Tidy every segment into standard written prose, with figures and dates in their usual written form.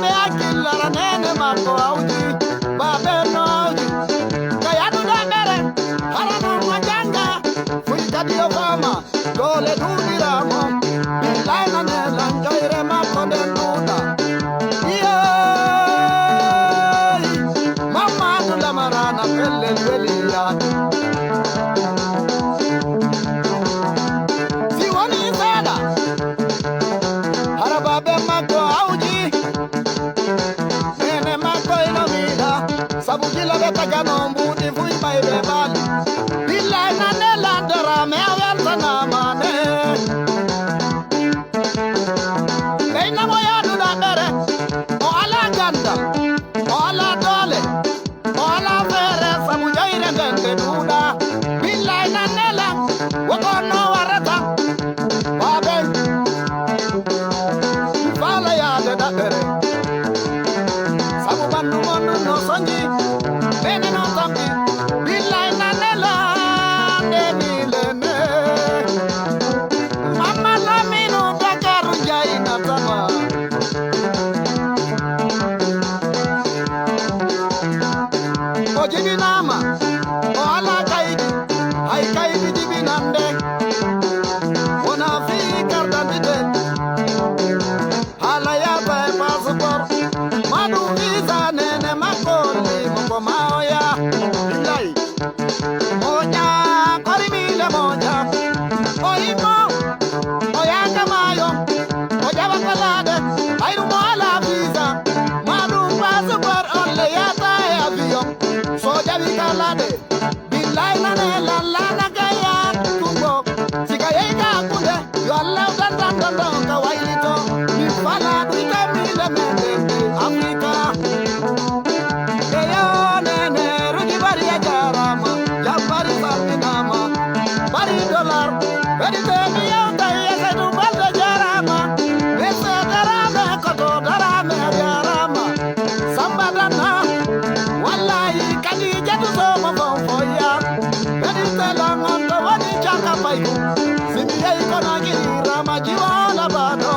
me akilla nene mako auji babe no auji kaya du da bere harano majanga fuita dio fama dole du diramo billahi na ne langaire mako den duda mama du la marana pelle velia si woni sada harababe mako auji nene mako ino mida sabujila beta ganombu di fui bai bebali billahi na ne landara me averta na mane neina moya du da bere o ala ganda o ala dole o ala fere sabujaire dende duda billahi na ne la wako no warata babe fala ya de da bere sabu bandu monu no sonji bene no tambi billahi na ne la de milene mama la minu dakaru jai na tama o jibi nama o ala kaidi hay kaidi jibi nande wona fi kardandide hala ya ba passport madu visa nene makoli moko maoya billahi moja korimile moja oimo oya kamayo oja bakalade ayru mola visa madu passport olle ya ta avion soja bikalade billahi nane la kaya tungo sikaya ka kunde yo allah dan ka wailito mi fala dita mi le mende afrika eyo nene ruji bari ajarama ya bari sabinama bari dollar bari te mi yauta ya du balde jarama ese darame koto darame jarama sambadana wallahi kadi jatu so mo foya bari te la ngondo wani chaka pai simye kono giri rama jiwala bado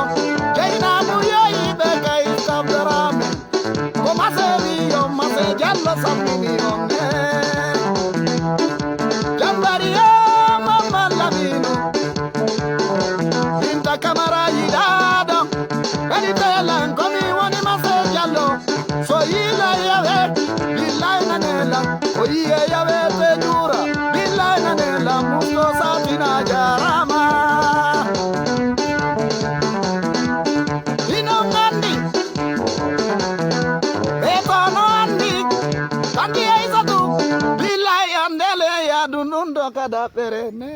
jaina buyo ibe kai sabdarame ko masevi yo mase jallo samini onne jambari yo mama lamino inta kamara yidado bari te la ngomi woni mase jallo so ila yawe billahi nanela o iye yawe te jura billahi nanela musto satina jarama ino ngandi eto no andi kandi aizatu billahi andele ya dunundo kada perene